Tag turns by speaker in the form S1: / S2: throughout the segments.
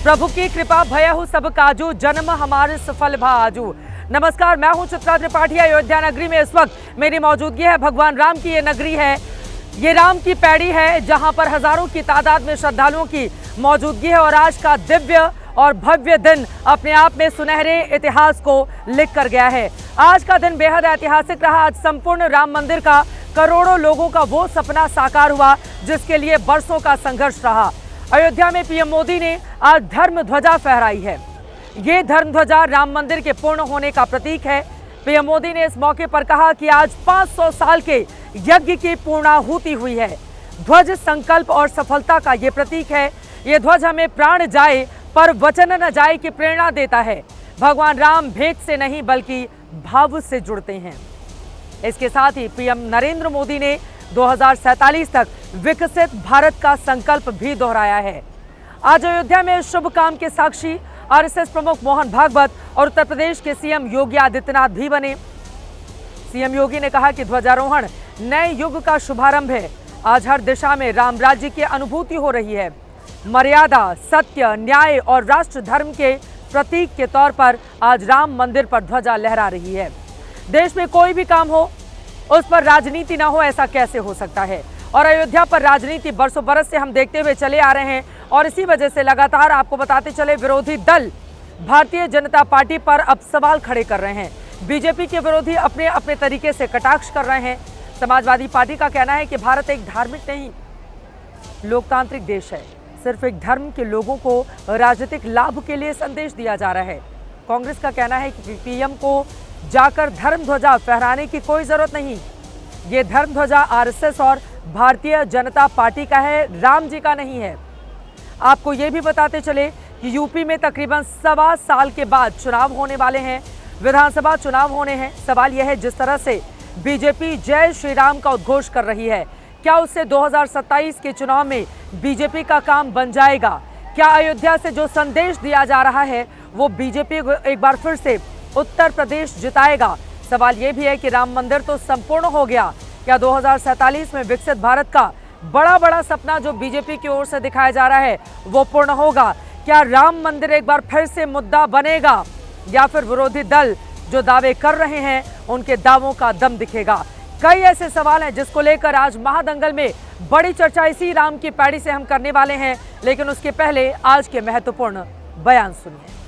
S1: प्रभु की कृपा भयहु सब काजू, जन्म हमारे सफल भाजू। नमस्कार, मैं हूं चित्रा त्रिपाठी। अयोध्या नगरी में इस वक्त मेरी मौजूदगी है। भगवान राम की ये नगरी है, ये राम की पैड़ी है, जहां पर हजारों की तादाद में श्रद्धालुओं की मौजूदगी है। और आज का दिव्य और भव्य दिन अपने आप में सुनहरे इतिहास को लिख कर गया है। आज का दिन बेहद ऐतिहासिक रहा। आज संपूर्ण राम मंदिर का करोड़ों लोगों का वो सपना साकार हुआ जिसके लिए बरसों का संघर्ष रहा। अयोध्या में पीएम मोदी ने आज धर्म ध्वजा फहराई है। ये धर्म ध्वजा राम मंदिर के पूर्ण होने का प्रतीक है। पीएम मोदी ने इस मौके पर कहा कि आज 500 साल के यज्ञ की पूर्णाहुति हुई है। ध्वज संकल्प और सफलता का ये प्रतीक है। ये ध्वज हमें प्राण जाए पर वचन न जाए की प्रेरणा देता है। भगवान राम भेंट से नहीं बल्कि भाव से जुड़ते हैं। इसके साथ ही पीएम नरेंद्र मोदी ने 2047 तक विकसित भारत का संकल्प भी दोहराया है। आज अयोध्या में शुभ काम के साक्षी आरएसएस प्रमुख मोहन भागवत और उत्तर प्रदेश के सीएम योगी आदित्यनाथ भी बने। सीएम योगी ने कहा कि ध्वजारोहण नए युग का शुभारंभ है। आज हर दिशा में राम राज्य की अनुभूति हो रही है। मर्यादा, सत्य, न्याय और राष्ट्र धर्म के प्रतीक के तौर पर आज राम मंदिर पर ध्वजा लहरा रही है। देश में कोई भी काम हो उस पर राजनीति ना हो, ऐसा कैसे हो सकता है? और अयोध्या पर राजनीति बरसों बरस से हम देखते हुए चले आ रहे हैं और इसी वजह से लगातार आपको बताते चले विरोधी दल भारतीय जनता पार्टी पर अब सवाल खड़े कर रहे हैं। बीजेपी के विरोधी अपने अपने तरीके से कटाक्ष कर रहे हैं। समाजवादी पार्टी का कहना है कि भारत एक धार्मिक नहीं लोकतांत्रिक देश है। सिर्फ एक धर्म के लोगों को राजनीतिक लाभ के लिए संदेश दिया जा रहा है। कांग्रेस का कहना है कि पीएम को जाकर धर्म ध्वजा फहराने की कोई जरूरत नहीं। ये धर्म ध्वजा आरएसएस और भारतीय जनता पार्टी का है, राम जी का नहीं है। आपको ये भी बताते चले कि यूपी में तकरीबन 1.25 साल के बाद चुनाव होने वाले हैं, विधानसभा चुनाव होने हैं। सवाल यह है, जिस तरह से बीजेपी जय श्री राम का उद्घोष कर रही है, क्या उससे 2027 के चुनाव में बीजेपी का काम बन जाएगा? क्या अयोध्या से जो संदेश दिया जा रहा है वो बीजेपी एक बार फिर से उत्तर प्रदेश जिताएगा? सवाल ये भी है कि राम मंदिर तो संपूर्ण हो गया, क्या 2047 में विकसित भारत का बड़ा सपना जो बीजेपी की ओर से दिखाया जा रहा है वो पूर्ण होगा? क्या राम मंदिर एक बार फिर से मुद्दा बनेगा या फिर विरोधी दल जो दावे कर रहे हैं उनके दावों का दम दिखेगा? कई ऐसे सवाल हैं जिसको लेकर आज महादंगल में बड़ी चर्चा इसी राम की पैड़ी से हम करने वाले हैं, लेकिन उसके पहले आज के महत्वपूर्ण बयान सुनिए।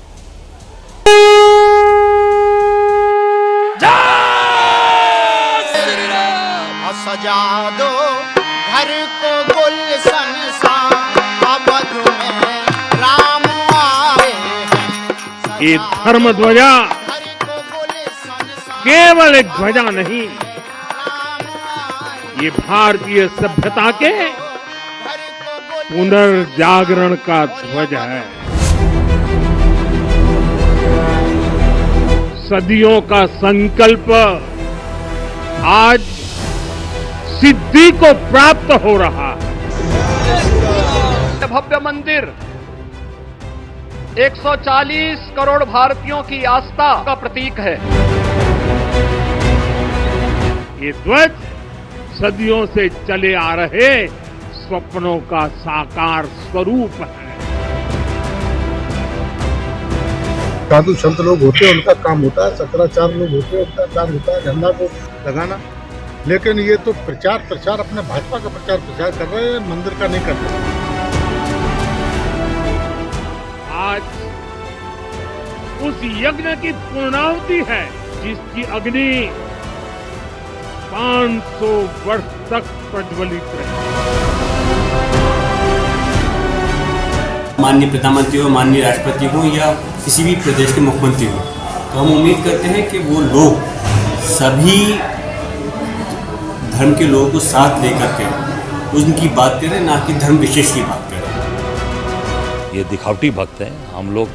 S2: सजा दो घर को गुलशन सा, अवध में राम आए हैं।
S3: ये धर्म ध्वजा केवल एक ध्वजा नहीं, ये भारतीय सभ्यता के पुनर्जागरण का ध्वज है। सदियों का संकल्प आज सिद्धि को प्राप्त हो रहा है।
S4: भव्य मंदिर 140 करोड़ भारतीयों की आस्था का प्रतीक है।
S3: ये ध्वज सदियों से चले आ रहे स्वप्नों का साकार स्वरूप है।
S5: साधु संत लोग होते हैं, उनका काम होता है, शंकराचार्य लोग होते हैं, उनका काम होता है झंडा को लगाना। लेकिन ये तो प्रचार अपने भाजपा का प्रचार कर रहे हैं, मंदिर का नहीं कर रहे।
S3: आज उस यज्ञ की पूर्णाहुति है जिसकी अग्नि 500 वर्ष तक प्रज्वलित रही।
S6: माननीय प्रधानमंत्री हो, माननीय राष्ट्रपति हो या किसी भी प्रदेश के मुख्यमंत्री हो, तो हम उम्मीद करते हैं कि वो लोग सभी धर्म के लोगों को साथ लेकर के उनकी बात करें, ना कि धर्म विशेष की बात करें।
S7: ये दिखावटी भक्त हैं, हम लोग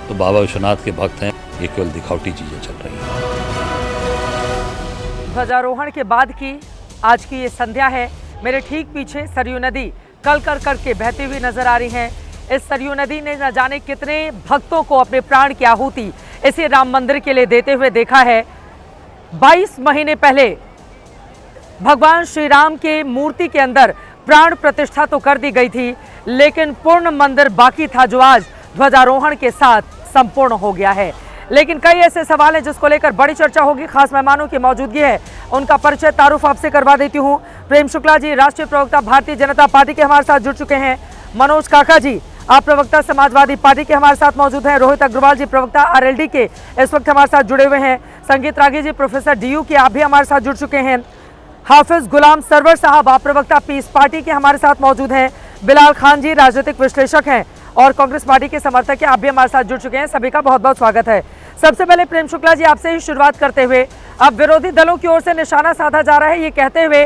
S7: तो बाबा विश्वनाथ के भक्त हैं। ये केवल दिखावटी चीजें चल रही हैं।
S1: ध्वजारोहण के बाद की आज की ये संध्या है। मेरे ठीक पीछे सरयू नदी कल करके बहती हुई नजर आ रही है। इस सरयू नदी ने न जाने कितने भक्तों को अपने प्राण की आहुति इसे राम मंदिर के लिए देते हुए देखा है। 22 महीने पहले भगवान श्री राम के मूर्ति के अंदर प्राण प्रतिष्ठा तो कर दी गई थी, लेकिन पूर्ण मंदिर बाकी था जो आज ध्वजारोहण के साथ संपूर्ण हो गया है। लेकिन कई ऐसे सवाल हैं जिसको लेकर बड़ी चर्चा होगी। खास मेहमानों की मौजूदगी है, उनका परिचय तारुफ आपसे करवा देती हूँ। प्रेम शुक्ला जी राष्ट्रीय प्रवक्ता भारतीय जनता पार्टी के हमारे साथ जुड़ चुके हैं। मनोज काका जी आप प्रवक्ता समाजवादी पार्टी के हमारे साथ मौजूद हैं। रोहित अग्रवाल जी प्रवक्ता आरएलडी के इस वक्त हमारे साथ जुड़े हुए हैं। संगीत रागी जी प्रोफेसर डीयू के आप भी हमारे साथ जुड़ चुके हैं। हाफिज गुलाम सरवर साहब आप प्रवक्ता पीस पार्टी के हमारे साथ मौजूद हैं। बिलाल खान जी राजनीतिक विश्लेषक हैं और कांग्रेस पार्टी के समर्थक हैं, आप भी हमारे साथ जुड़ चुके हैं। सभी का बहुत बहुत स्वागत है। सबसे पहले प्रेम शुक्ला जी आपसे ही शुरुआत करते हुए, अब विरोधी दलों की ओर से निशाना साधा जा रहा है ये कहते हुए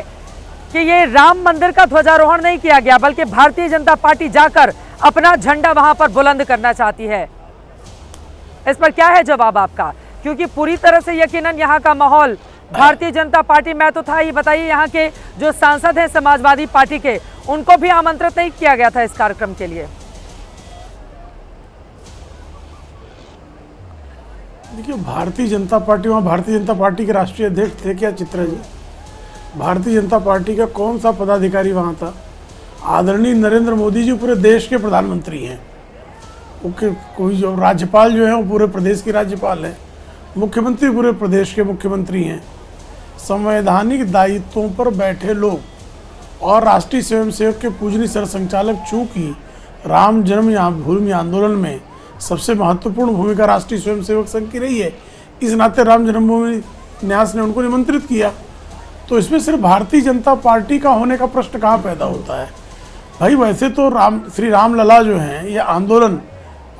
S1: कि ये राम मंदिर का ध्वजारोहण नहीं किया गया, बल्कि भारतीय जनता पार्टी जाकर अपना झंडा वहां पर बुलंद करना चाहती है। इस पर क्या है जवाब आपका? क्योंकि पूरी तरह से यकीनन यहाँ का माहौल भारतीय जनता पार्टी में तो था। ये बताइए, यहाँ के जो सांसद हैं समाजवादी पार्टी के, उनको भी आमंत्रित नहीं किया गया था इस कार्यक्रम के लिए?
S8: देखिए, भारतीय जनता पार्टी, वहाँ भारतीय जनता पार्टी के राष्ट्रीय अध्यक्ष थे क्या चित्रा जी? भारतीय जनता पार्टी का कौन सा पदाधिकारी वहाँ था? आदरणीय नरेंद्र मोदी जी पूरे देश के प्रधानमंत्री हैं। कोई जो राज्यपाल जो है वो पूरे प्रदेश के राज्यपाल हैं, मुख्यमंत्री पूरे प्रदेश के मुख्यमंत्री हैं। संवैधानिक दायित्वों पर बैठे लोग और राष्ट्रीय स्वयंसेवक के पूजनीय सरसंघचालक, चूंकि राम जन्मभूमि आंदोलन में सबसे महत्वपूर्ण भूमिका राष्ट्रीय स्वयंसेवक संघ की रही है, इस नाते राम जन्मभूमि न्यास ने उनको निमंत्रित किया। तो इसमें सिर्फ भारतीय जनता पार्टी का होने का प्रश्न कहाँ पैदा होता है? भाई वैसे तो श्री राम लला जो हैं ये आंदोलन,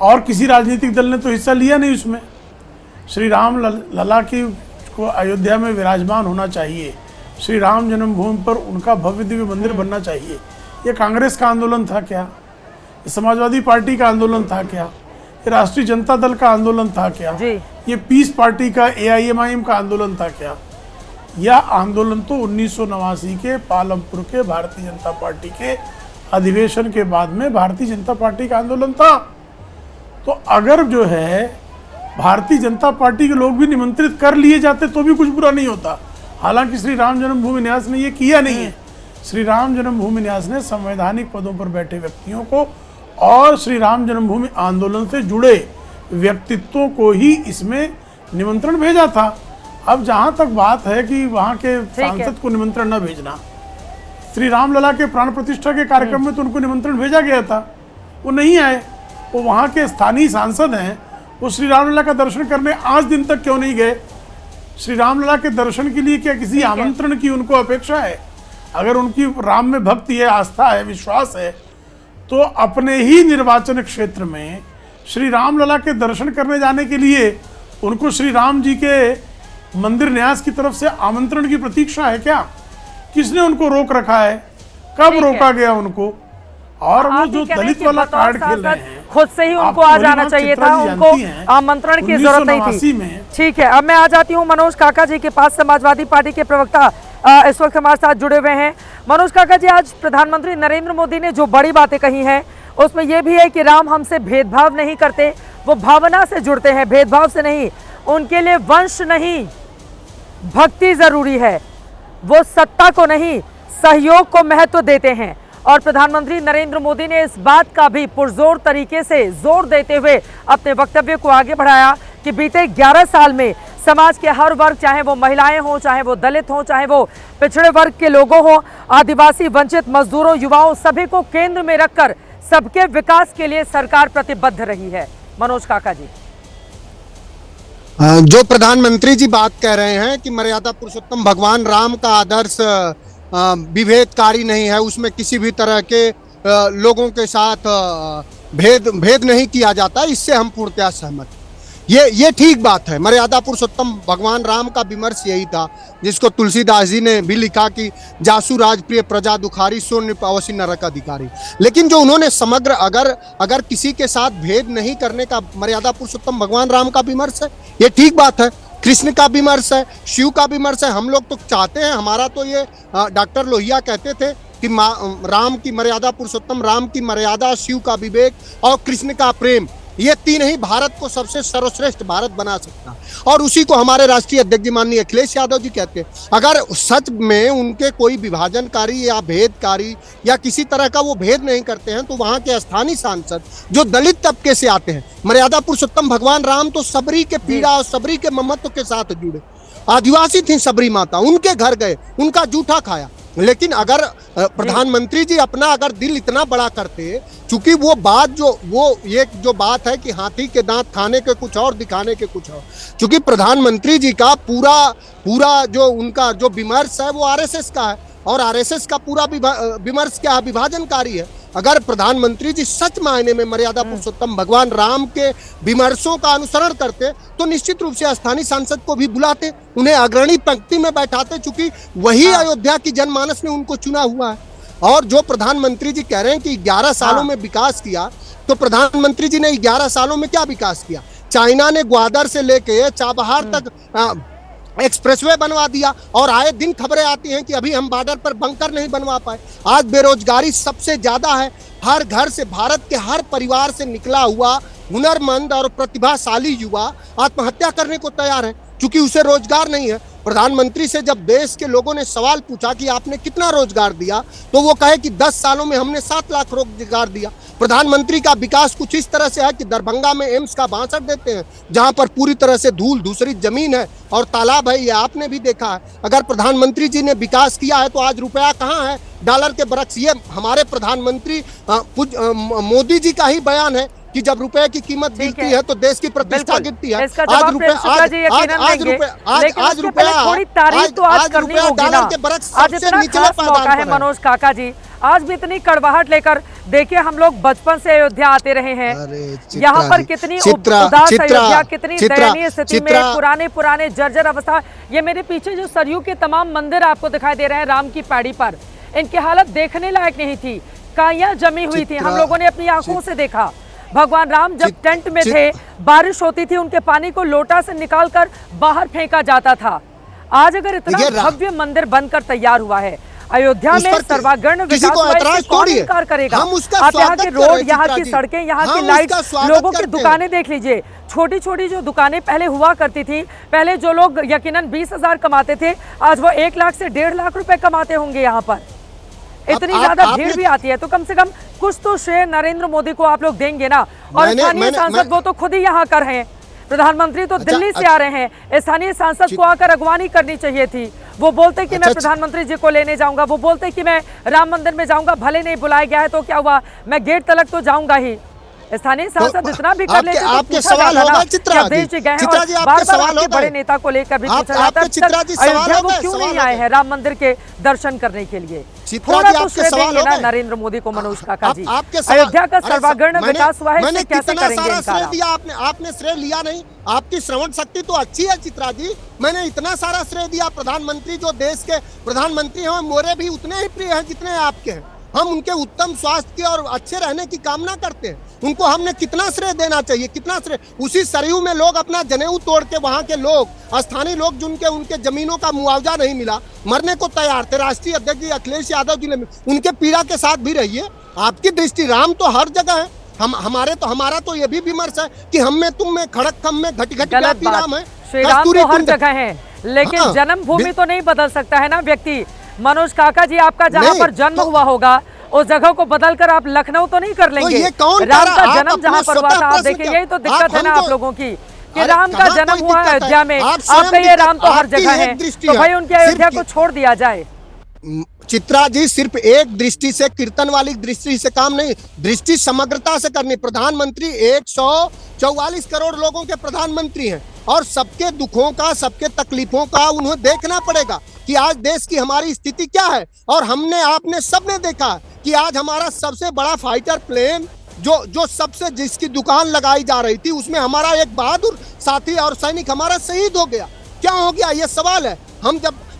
S8: और किसी राजनीतिक दल ने तो हिस्सा लिया नहीं उसमें। श्री राम लला की को अयोध्या में विराजमान होना चाहिए, श्री राम जन्मभूमि पर उनका भव्य दिव्य मंदिर बनना चाहिए। ये कांग्रेस का आंदोलन था क्या? ये समाजवादी पार्टी का आंदोलन था क्या? ये राष्ट्रीय जनता दल का आंदोलन था क्या? ये पीस पार्टी का AIMIM का आंदोलन था क्या? यह आंदोलन तो 1989 के पालमपुर के भारतीय जनता पार्टी के अधिवेशन के बाद में भारतीय जनता पार्टी का आंदोलन था। तो अगर जो है भारतीय जनता पार्टी के लोग भी निमंत्रित कर लिए जाते तो भी कुछ बुरा नहीं होता। हालांकि श्री राम जन्मभूमि न्यास ने ये किया नहीं है। श्री राम जन्मभूमि न्यास ने संवैधानिक पदों पर बैठे व्यक्तियों को और श्री राम जन्मभूमि आंदोलन से जुड़े व्यक्तित्वों को ही इसमें निमंत्रण भेजा था। अब जहां तक बात है कि वहां के सांसद को निमंत्रण न भेजना, श्री राम लला के प्राण प्रतिष्ठा के कार्यक्रम में तो उनको निमंत्रण भेजा गया था, वो नहीं आए। वो वहाँ के स्थानीय सांसद हैं, वो श्री रामलला का दर्शन करने आज दिन तक क्यों नहीं गए? श्री रामलला के दर्शन के लिए क्या किसी आमंत्रण की उनको अपेक्षा है? अगर उनकी राम में भक्ति है, आस्था है, विश्वास है, तो अपने ही निर्वाचन क्षेत्र में श्री रामलला के दर्शन करने जाने के लिए उनको श्री राम जी के मंदिर न्यास की तरफ से आमंत्रण की प्रतीक्षा है क्या? किसने उनको रोक रखा है? कब रोका गया उनको? और वो जो दलित वाला कार्ड खेल रहे हैं,
S1: खुद से ही उनको आ जाना चाहिए था, उनको आमंत्रण की जरूरत नहीं थी। ठीक है, अब मैं आ जाती हूँ मनोज काका जी के पास। समाजवादी पार्टी के प्रवक्ता इस वक्त हमारे साथ जुड़े हुए हैं। मनोज काका जी, आज प्रधानमंत्री नरेंद्र मोदी ने जो बड़ी बातें कही हैं उसमें यह भी है कि राम हमसे भेदभाव नहीं करते, वो भावना से जुड़ते हैं, भेदभाव से नहीं। उनके लिए वंश नहीं, भक्ति जरूरी है, वो सत्ता को नहीं, सहयोग को महत्व देते हैं। और प्रधानमंत्री नरेंद्र मोदी ने इस बात का भी पुरजोर तरीके से जोर देते हुए अपने वक्तव्य को आगे बढ़ाया कि बीते 11 साल में समाज के हर वर्ग, चाहे वो महिलाएं हों, चाहे वो दलित हों, चाहे वो पिछड़े वर्ग के लोगों हों, आदिवासी, वंचित, मजदूरों, युवाओं, सभी को केंद्र में रखकर सबके विकास के लिए सरकार प्रतिबद्ध रही है। मनोज काका जी,
S2: जो प्रधानमंत्री जी बात कह रहे हैं कि मर्यादा पुरुषोत्तम भगवान राम का आदर्श विभेदकारी नहीं है, उसमें किसी भी तरह के लोगों के साथ भेद नहीं किया जाता, इससे हम पूर्णतः सहमत। ये ठीक बात है। मर्यादा पुरुषोत्तम भगवान राम का विमर्श यही था, जिसको तुलसीदास जी ने भी लिखा कि जासु राजप्रिय प्रजा दुखारी सो नृपावसी नरक अधिकारी। लेकिन जो उन्होंने समग्र अगर किसी के साथ भेद नहीं करने का मर्यादा पुरुषोत्तम भगवान राम का विमर्श है, ये ठीक बात है। कृष्ण का विमर्श है, शिव का विमर्श है। हम लोग तो चाहते हैं, हमारा तो ये डॉक्टर लोहिया कहते थे कि राम की मर्यादा पुरुषोत्तम राम की मर्यादा, शिव का विवेक और कृष्ण का प्रेम, ये तीन ही भारत को सबसे सर्वश्रेष्ठ भारत बना सकता है, और उसी को हमारे राष्ट्रीय अध्यक्ष जी माननीय अखिलेश यादव जी कहते हैं। अगर सच में उनके कोई विभाजनकारी या भेदकारी या किसी तरह का वो भेद नहीं करते हैं, तो वहां के स्थानीय सांसद जो दलित तबके से आते हैं, मर्यादा पुरुषोत्तम भगवान राम तो सबरी के पीड़ा और सबरी के ममत्व के साथ जुड़े, आदिवासी थी सबरी माता, उनके घर गए, उनका जूठा खाया। लेकिन अगर प्रधानमंत्री जी अपना अगर दिल इतना बड़ा करते, चूंकि वो बात जो बात है कि हाथी के दांत खाने के कुछ और दिखाने के कुछ और, चूंकि प्रधानमंत्री जी का पूरा जो उनका जो विमर्श है वो आरएसएस का है, और आरएसएस का पूरा विमर्श क्या है, विभाजनकारी है। अगर प्रधानमंत्री जी सच मायने में मर्यादा पुरुषोत्तम भगवान राम के विमर्शों का अनुसरण करते, तो निश्चित रूप से स्थानीय सांसद को भी बुलाते, उन्हें अग्रणी पंक्ति में बैठाते, चूंकि वही अयोध्या की जनमानस ने उनको चुना हुआ है। और जो प्रधानमंत्री जी कह रहे हैं कि 11 सालों में विकास किया, तो प्रधानमंत्री जी ने 11 सालों में क्या विकास किया? चाइना ने ग्वादर से लेके चाबहार तक एक्सप्रेसवे बनवा दिया, और आए दिन खबरें आती हैं कि अभी हम बॉर्डर पर बंकर नहीं बनवा पाए। आज बेरोजगारी सबसे ज्यादा है, हर घर से, भारत के हर परिवार से निकला हुआ हुनरमंद और प्रतिभाशाली युवा आत्महत्या करने को तैयार है, क्योंकि उसे रोजगार नहीं है। प्रधानमंत्री से जब देश के लोगों ने सवाल पूछा कि आपने कितना रोजगार दिया, तो वो कहे कि 10 सालों में हमने 7 लाख रोजगार दिया। प्रधानमंत्री का विकास कुछ इस तरह से है कि दरभंगा में एम्स का 62 देते हैं, जहां पर पूरी तरह से धूल धूसरी जमीन है और तालाब है, ये आपने भी देखा है। अगर प्रधानमंत्री जी ने विकास किया है, तो आज रुपया कहाँ है, डॉलर के बरक्स। ये हमारे प्रधानमंत्री मोदी जी का ही बयान है कि जब रुपए की कीमत गिरती है तो देश की प्रतिष्ठा गिरती है।
S1: आज रुपया थोड़ी तारीफ तो आज करनी होगी ना। आज इतना खास मौका है मनोज काका जी, आज भी इतनी कड़वाहट लेकर देखिए, हम लोग बचपन से अयोध्या आते रहे हैं। यहाँ पर कितनी उदास अयोध्या, कितनी दयनीय स्थिति में, पुराने जर्जर अवस्था। ये मेरे पीछे जो सरयू के तमाम मंदिर आपको दिखाई दे रहे हैं राम की पैड़ी पर, इनकी हालत देखने लायक नहीं थी, काइयां जमी हुई थी। हम लोगों ने अपनी आंखों से देखा। भगवान राम जब टेंट में थे, बारिश होती थी, उनके पानी को लोटा से निकालकर बाहर फेंका जाता था। आज अगर इतना भव्य मंदिर बनकर तैयार हुआ है अयोध्या में, सर्वांगीण विकास कौन इनकार करेगा? आप यहाँ के रोड, यहाँ की सड़कें, यहाँ की लाइट, लोगों की दुकानें देख लीजिए। छोटी छोटी जो दुकानें पहले हुआ करती थी, पहले जो लोग यकीनन 20,000 कमाते थे, आज वो 1 लाख से 1.5 लाख रुपए कमाते होंगे। यहाँ पर इतनी ज्यादा भीड़ भी आती है, तो कम से कम कुछ तो श्रेय नरेंद्र मोदी को आप लोग देंगे ना। और स्थानीय सांसद वो तो खुद ही यहाँ कर रहे हैं, प्रधानमंत्री तो दिल्ली से आ रहे हैं। स्थानीय सांसद को आकर अगवानी करनी चाहिए थी। वो बोलते कि मैं प्रधानमंत्री जी को लेने जाऊंगा, वो बोलते कि मैं राम मंदिर में जाऊंगा, भले नहीं बुलाया गया है तो क्या हुआ, मैं गेट तक तो जाऊंगा ही। स्थानीय सांसद इतना भी कर लेते,
S2: आपके सवाल होगा चित्रा जी,
S1: बार-बार बड़े नेता को लेकर भी पूछा जाता है, अयोध्या को क्यों नहीं आए हैं राम मंदिर के दर्शन करने के लिए? थोड़ा तो श्रेय देंगे ना नरेंद्र मोदी को, मनोज काका जी। अयोध्या का सर्वांगीण विकास हुआ है, इससे कैसे करेंगे इनकार?
S2: आपने श्रेय लिया नहीं, आपकी श्रवण शक्ति तो अच्छी है चित्रा जी। मैंने इतना सारा श्रेय दिया। प्रधानमंत्री जो देश के प्रधानमंत्री हैं, मोरे भी उतने ही प्रिय हैं जितने आपके हैं। हम उनके उत्तम स्वास्थ्य के और अच्छे रहने की कामना करते हैं। उनको हमने कितना श्रेय देना चाहिए, कितना श्रेय। उसी सरयू में लोग अपना जनेऊ तोड़ के, वहां के लोग, स्थानीय लोग जिनके उनके जमीनों का मुआवजा नहीं मिला, मरने को तैयार थे। राष्ट्रीय अध्यक्ष जी अखिलेश यादव जी ने उनके पीड़ा के साथ भी रहिए। आपकी दृष्टि राम तो हर जगह है, हमारा तो ये भी विमर्श है कि हम में, तुम में, खड़क खम में, घटी घटी राम है।
S1: श्री राम तो हर जगह है, लेकिन जन्मभूमि तो नहीं बदल सकता है ना व्यक्ति। मनोज काका जी, आपका जहाँ पर जन्म हुआ होगा उस जगह को बदलकर आप लखनऊ तो नहीं कर लेंगे। राम का जन्म जहाँ पर हुआ था, आप देखिए, यही तो दिक्कत है ना आप लोगों की, कि राम का जन्म हुआ है अयोध्या में, आप कहिए राम तो हर जगह है, तो भाई उनकी अयोध्या को छोड़ दिया जाए।
S2: चित्रा जी, सिर्फ एक दृष्टि से, कीर्तन वाली दृष्टि से काम नहीं, दृष्टि समग्रता से करनी। प्रधानमंत्री 144 करोड़ लोगों के प्रधानमंत्री हैं, और सबके दुखों का, सबके तकलीफों का उन्हें देखना पड़ेगा कि आज देश की हमारी स्थिति क्या है। और हमने, आपने, सबने देखा कि आज हमारा सबसे बड़ा फाइटर प्लेन जो सबसे, जिसकी दुकान लगाई जा रही थी, उसमें हमारा एक बहादुर साथी और सैनिक हमारा शहीद हो गया। क्या हो गया, ये सवाल है।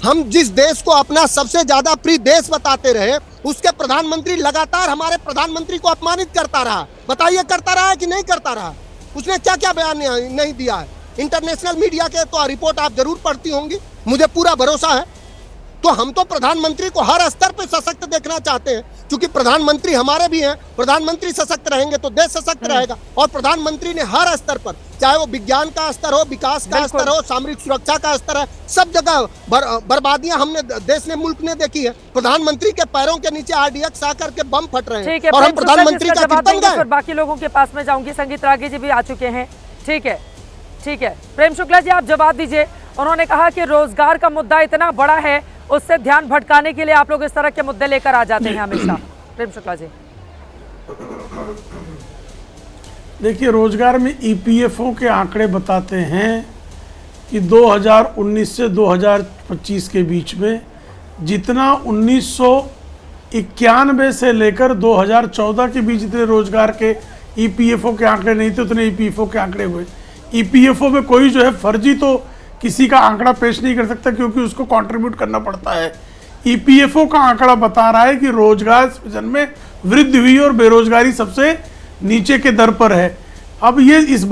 S2: हम जिस देश को अपना सबसे ज्यादा प्रिय देश बताते रहे, उसके प्रधानमंत्री लगातार हमारे प्रधानमंत्री को अपमानित करता रहा। बताइए, करता रहा है कि नहीं करता रहा? उसने क्या क्या बयान नहीं दिया है? इंटरनेशनल मीडिया के तो रिपोर्ट आप जरूर पढ़ती होंगी, मुझे पूरा भरोसा है। तो हम तो प्रधानमंत्री को हर स्तर पर सशक्त देखना देखना चाहते हैं, क्योंकि प्रधानमंत्री हमारे भी हैं। प्रधानमंत्री सशक्त रहेंगे तो देश सशक्त रहेगा। और प्रधानमंत्री ने हर स्तर पर, चाहे वो विज्ञान का स्तर हो, विकास का स्तर हो, सामरिक सुरक्षा का स्तर है, सब जगह बर्बादियां हमने देश ने, मुल्क ने देखी है। प्रधानमंत्री के पैरों के नीचे RDX आकर के बम फट रहे हैं और हम प्रधानमंत्री का कीर्तन गाएं।
S1: बाकी लोगों के पास में जाऊंगी। संगीत रागी जी भी आ चुके हैं। ठीक है, ठीक है। प्रेम शुक्ला जी, आप जवाब दीजिए। उन्होंने कहा कि रोजगार का मुद्दा इतना बड़ा है, उससे ध्यान भटकाने के लिए आप लोग इस तरह के मुद्दे लेकर आ जाते हैं हमेशा। प्रेम शुक्ला जी,
S8: देखिए, रोजगार में EPFO के आंकड़े बताते हैं कि 2019 से 2025 के बीच में जितना 1991 से लेकर 2014 के बीच जितने रोजगार के EPFO के आंकड़े नहीं थे, उतने EPFO के आंकड़े हुए। EPFO में कोई जो है फर्जी तो किसी का आंकड़ा पेश नहीं कर सकता, क्योंकि उसको कंट्रीब्यूट करना पड़ता है। EPFO का आंकड़ा बता रहा है कि रोजगार सृजन में वृद्धि हुई और बेरोजगारी सबसे नीचे के दर पर है। अब ये इस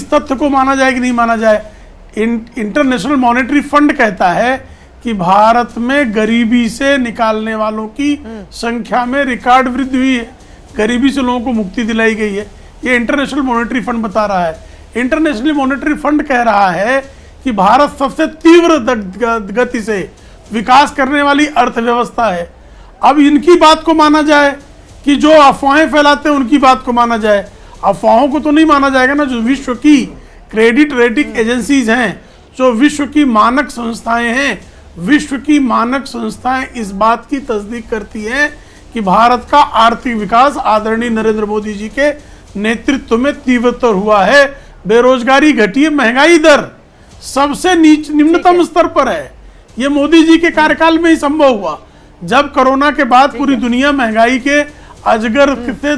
S8: तथ्य को माना जाए कि नहीं माना जाए, इंटरनेशनल मॉनेटरी फंड कहता है कि भारत में गरीबी से निकालने वालों की संख्या में रिकॉर्ड वृद्धि हुई है, गरीबी से लोगों को मुक्ति दिलाई गई है। ये इंटरनेशनल मॉनेटरी फंड बता रहा है। इंटरनेशनल मॉनेटरी फंड कह रहा है कि भारत सबसे तीव्र गति से विकास करने वाली अर्थव्यवस्था है। अब इनकी बात को माना जाए कि जो अफवाहें फैलाते हैं उनकी बात को माना जाए? अफवाहों को तो नहीं माना जाएगा ना। जो विश्व की क्रेडिट रेटिंग एजेंसीज हैं, जो विश्व की मानक संस्थाएं हैं, विश्व की मानक संस्थाएं इस बात की तस्दीक करती हैं कि भारत का आर्थिक विकास आदरणीय नरेंद्र मोदी जी के नेतृत्व में तीव्रतर हुआ है। बेरोजगारी घटी है, महंगाई दर सबसे निम्नतम स्तर पर है। ये मोदी जी के कार्यकाल में ही संभव हुआ। जब कोरोना के बाद पूरी दुनिया महंगाई के अजगर से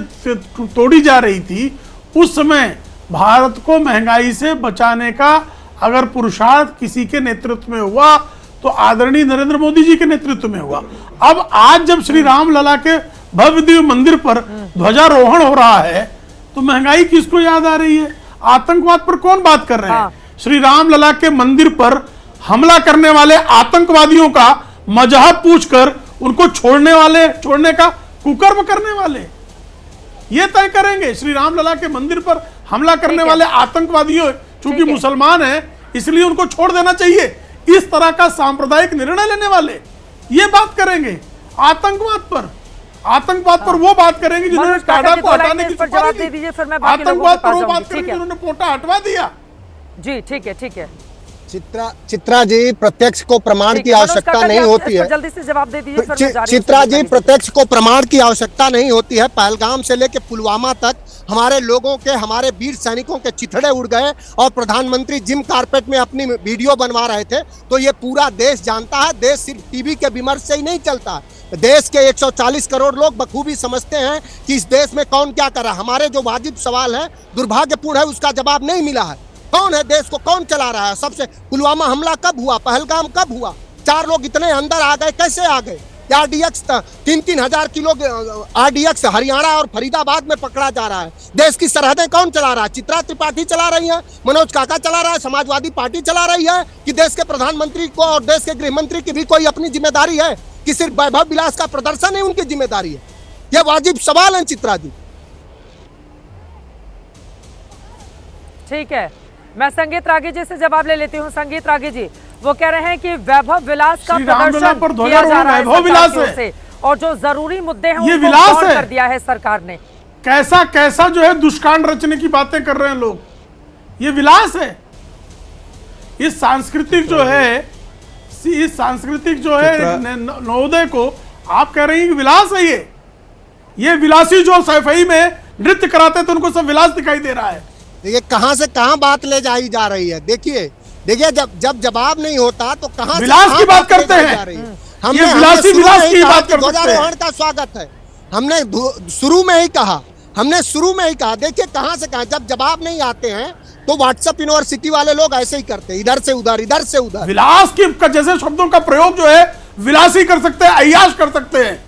S8: तोड़ी जा रही थी, उस समय भारत को महंगाई से बचाने का अगर पुरुषार्थ किसी के नेतृत्व में हुआ तो आदरणीय नरेंद्र मोदी जी के नेतृत्व में हुआ। अब आज जब श्री राम लला के भव्य दिव्य मंदिर पर ध्वजारोहण हो रहा है तो महंगाई किसको याद आ रही है? आतंकवाद पर कौन बात कर रहे हैं? श्री राम लला के मंदिर पर हमला करने वाले आतंकवादियों का मजहब पूछकर उनको छोड़ने का कुकर्म करने वाले ये तय करेंगे। श्री राम लला के मंदिर पर हमला करने वाले आतंकवादियों चूंकि मुसलमान हैं इसलिए उनको छोड़ देना चाहिए, इस तरह का सांप्रदायिक निर्णय लेने वाले ये बात करेंगे। आतंकवाद पर वो बात करेंगे जिन्होंने टाटा को हटाने की
S1: जवाब दे दीजिए, फिर मैं
S8: आतंकवाद पर वो बात करेंगे जिन्होंने पोटा हटवा दिया।
S1: जी ठीक है, ठीक है।
S2: चित्रा जी, प्रत्यक्ष को प्रमाण की आवश्यकता नहीं होती है।
S1: जल्दी से जवाब दे दीजिए।
S2: चित्रा जी, प्रत्यक्ष को प्रमाण की आवश्यकता नहीं होती है। पहलगाम से लेकर पुलवामा तक हमारे लोगों के, हमारे वीर सैनिकों के चिथड़े उड़ गए और प्रधानमंत्री जिम कारपेट में अपनी वीडियो बनवा रहे थे। तो ये पूरा देश जानता है। देश सिर्फ टीवी के विमर्श से ही नहीं चलता। देश के 140 करोड़ लोग बखूबी समझते हैं कि इस देश में कौन क्या कर रहा है। हमारे जो वाजिब सवाल है, दुर्भाग्यपूर्ण है, उसका जवाब नहीं मिला है। कौन है देश को, कौन चला रहा है? सबसे पुलवामा हमला कब हुआ? पहलगाम कब हुआ? 4 लोग इतने अंदर आ गए, कैसे आ गए? RDX 3-3 हजार किलो RDX हरियाणा और फरीदाबाद में पकड़ा जा रहा है। देश की सरहदें कौन चला रहा है? चित्रा त्रिपाठी चला रही है, मनोज काका चला रहा है, समाजवादी पार्टी चला रही है कि देश के प्रधानमंत्री को और देश के गृह मंत्री की भी कोई अपनी जिम्मेदारी है कि सिर्फ वैभव विलास का प्रदर्शन ही उनकी जिम्मेदारी है? यह वाजिब सवाल है चित्रा जी।
S1: ठीक है, मैं संगीत रागी जी से जवाब ले लेती हूँ। संगीत रागी जी, वो कह रहे हैं कि वैभव विलास का प्रदर्शन किया जा रहा है
S8: वैभव विलास है
S1: और जो जरूरी मुद्दे हैं
S8: ये
S1: उनको
S8: विलास
S1: गौर
S8: है
S1: कर दिया है सरकार ने।
S8: कैसा जो है दुष्कांड रचने की बातें कर रहे हैं लोग, ये विलास है। इस सांस्कृतिक जो है नवोदय को आप कह रहे हैं कि विलास है। ये विलासी जो सैफई में नृत्य कराते थे उनको सब विलास दिखाई दे रहा है।
S2: देखिए कहां से कहां बात ले जाई जा रही है। देखिए जब जवाब नहीं होता तो कहां
S8: विलास की बात करते हैं।
S2: हमने
S8: विलास की बात करते हैं।
S2: ध्वजारोहण का स्वागत है, हमने शुरू में ही कहा। देखिए कहां से कहां जब जवाब नहीं आते हैं तो व्हाट्सएप यूनिवर्सिटी वाले लोग ऐसे ही करते हैं, इधर से उधर।
S8: विलास की जैसे शब्दों का प्रयोग जो है विलासी कर सकते हैं, अय्याश कर सकते हैं।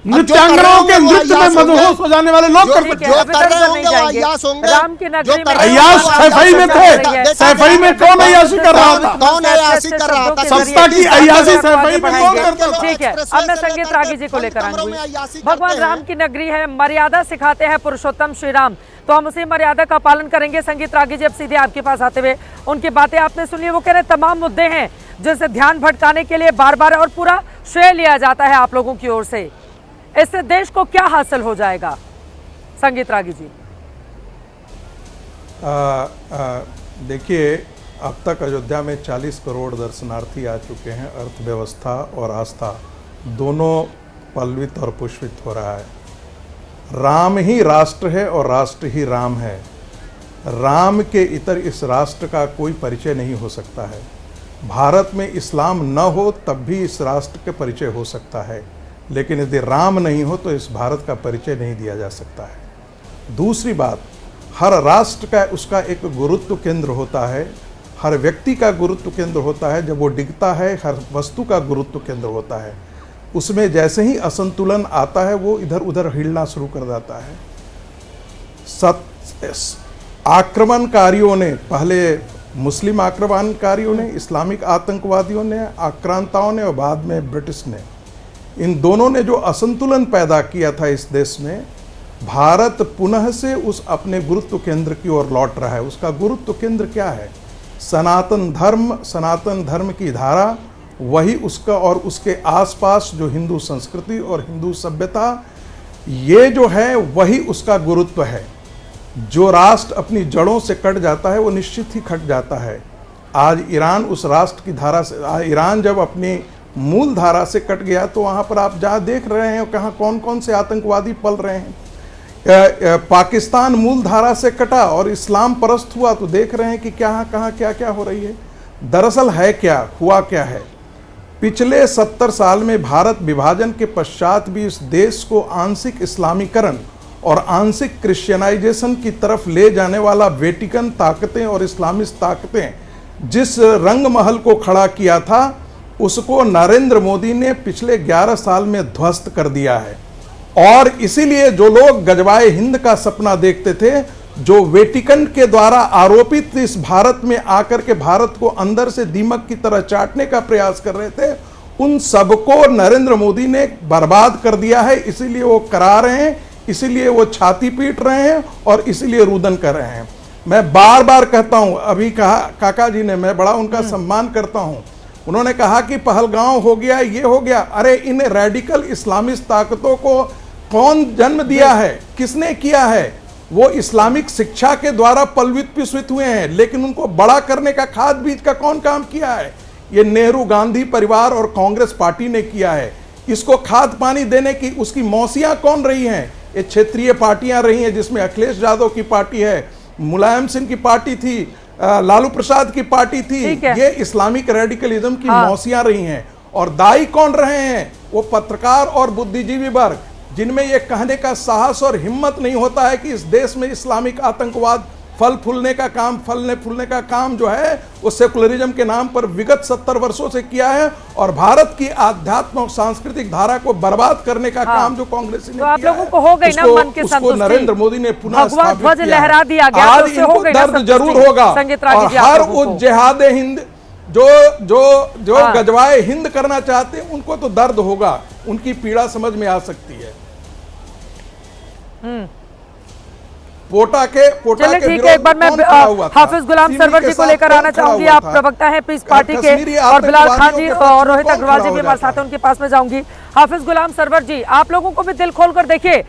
S8: नृत्यांगनाओं के नृत्य में मदहोश हो जाने वाले लोग कर सकते हैं।
S1: अभी
S2: कर रहे
S1: तक
S2: होंगे
S1: नहीं
S2: वो
S1: जाएंगे।
S2: अय्याश होंगे।
S1: राम की नगरी में
S8: अय्याश सैफई में थे, सैफई में कौन अय्याशी कर रहा था?
S2: कौन अय्याशी कर रहा था?
S8: सत्ता की अय्याशी सैफई में कौन करता था?
S1: ठीक है, अब मैं संगीत रागी जी को लेकर आऊंगी। भगवान राम की नगरी है, मर्यादा सिखाते हैं पुरुषोत्तम श्री राम, तो हम उसी मर्यादा का पालन करेंगे। संगीत रागी जी अब सीधे आपके पास आते हुए उनकी बातें आपने सुनी, वो कह रहे तमाम मुद्दे हैं जिनसे ध्यान भटकाने के लिए बार बार और पूरा श्रेय लिया जाता है आप लोगों की ओर से। इससे देश को क्या हासिल हो जाएगा? संगीत रागी जी।
S9: देखिए, अब तक अयोध्या में 40 करोड़ दर्शनार्थी आ चुके हैं। अर्थव्यवस्था और आस्था दोनों पल्वित और पुष्पित हो रहा है। राम ही राष्ट्र है और राष्ट्र ही राम है। राम के इतर इस राष्ट्र का कोई परिचय नहीं हो सकता है। भारत में इस्लाम न हो तब भी इस राष्ट्र के परिचय हो सकता है, लेकिन यदि राम नहीं हो तो इस भारत का परिचय नहीं दिया जा सकता है। दूसरी बात, हर राष्ट्र का उसका एक गुरुत्व केंद्र होता है, हर व्यक्ति का गुरुत्व केंद्र होता है। जब वो डिगता है, हर वस्तु का गुरुत्व केंद्र होता है। उसमें जैसे ही असंतुलन आता है वो इधर उधर हिलना शुरू कर देता है। आक्रमणकारियों ने, पहले मुस्लिम आक्रमणकारियों ने, इस्लामिक आतंकवादियों ने, आक्रांताओं ने और बाद में ब्रिटिश ने, इन दोनों ने जो असंतुलन पैदा किया था इस देश में, भारत पुनः से उस अपने गुरुत्व केंद्र की ओर लौट रहा है। उसका गुरुत्व केंद्र क्या है? सनातन धर्म, सनातन धर्म की धारा, वही उसका, और उसके आसपास जो हिंदू संस्कृति और हिंदू सभ्यता, ये जो है वही उसका गुरुत्व है। जो राष्ट्र अपनी जड़ों से कट जाता है वो निश्चित ही कट जाता है। आज ईरान उस राष्ट्र की धारा से, ईरान जब अपनी मूल धारा से कट गया तो वहाँ पर आप जहाँ देख रहे हैं कहाँ कौन कौन से आतंकवादी पल रहे हैं। पाकिस्तान मूल धारा से कटा और इस्लाम परस्त हुआ तो देख रहे हैं कि कहाँ क्या क्या हो रही है। दरअसल है क्या, हुआ क्या है? पिछले 70 साल में भारत विभाजन के पश्चात भी इस देश को आंशिक इस्लामीकरण और आंशिक क्रिश्चियनाइजेशन की तरफ ले जाने वाला वेटिकन ताकतें और इस्लामिस्ट ताकतें जिस रंग महल को खड़ा किया था, उसको नरेंद्र मोदी ने पिछले 11 साल में ध्वस्त कर दिया है। और इसीलिए जो लोग गजवाए हिंद का सपना देखते थे, जो वेटिकन के द्वारा आरोपित इस भारत में आकर के भारत को अंदर से दीमक की तरह चाटने का प्रयास कर रहे थे, उन सबको नरेंद्र मोदी ने बर्बाद कर दिया है। इसीलिए वो करा रहे हैं, इसीलिए वो छाती पीट रहे हैं और इसीलिए रुदन कर रहे हैं। मैं बार बार कहता हूं, अभी कहा काका जी ने, मैं बड़ा उनका सम्मान करता हूं, उन्होंने कहा कि पहलगांव हो गया, ये हो गया। अरे इन रेडिकल इस्लामिस्ट ताकतों को कौन जन्म दिया है, किसने किया है? वो इस्लामिक शिक्षा के द्वारा पल्वित पिस्वित हुए हैं, लेकिन उनको बड़ा करने का खाद बीज का कौन काम किया है? ये नेहरू गांधी परिवार और कांग्रेस पार्टी ने किया है। इसको खाद पानी देने की उसकी मौसियां कौन रही हैं? ये क्षेत्रीय पार्टियां रही हैं, जिसमें अखिलेश यादव की पार्टी है, मुलायम सिंह की पार्टी थी, लालू प्रसाद की पार्टी थी। ये इस्लामिक रेडिकलिज्म की मौसियां रही हैं। और दाई कौन रहे हैं? वो पत्रकार और बुद्धिजीवी वर्ग, जिनमें ये कहने का साहस और हिम्मत नहीं होता है कि इस देश में इस्लामिक आतंकवाद फलने फूलने का काम जो है वो सेकुलरिज्म के नाम पर विगत 70 वर्षों से किया है, और भारत की आध्यात्म और सांस्कृतिक धारा को बर्बाद करने का काम जो कांग्रेस ने
S1: तो आप
S9: किया
S1: लोगों
S9: है,
S1: को हो गई ना मन की
S9: उसको
S1: संतुष्टि?
S9: नरेंद्र मोदी ने पुनः
S1: भगवा ध्वज
S9: स्थापित किया है।
S1: लहरा दिया गया,
S9: आज
S1: तो उससे हो
S9: इनको
S1: गई ना
S9: दर्द
S1: संतुष्टि?
S9: जरूर होगा,
S1: संगीत रागी
S9: और
S1: जी, आप
S9: हर
S1: लोगों को।
S9: उस जिहाद हिंद जो गजवाए हिंद करना चाहते हैं उनको तो दर्द होगा, उनकी पीड़ा समझ में आ सकती है। पोटा के
S1: चलिए ठीक है, एक बार मैं हाफिज गुलाम सरवर जी को लेकर आना चाहूंगी। आप प्रवक्ता हैं पीस पार्टी के, और बिलाल खान जी और रोहित अग्रवाल जी भी हमारे साथ हैं, उनके पास में जाऊंगी। हाफिज गुलाम सरवर जी, आप लोगों को भी दिल खोल कर देखिए,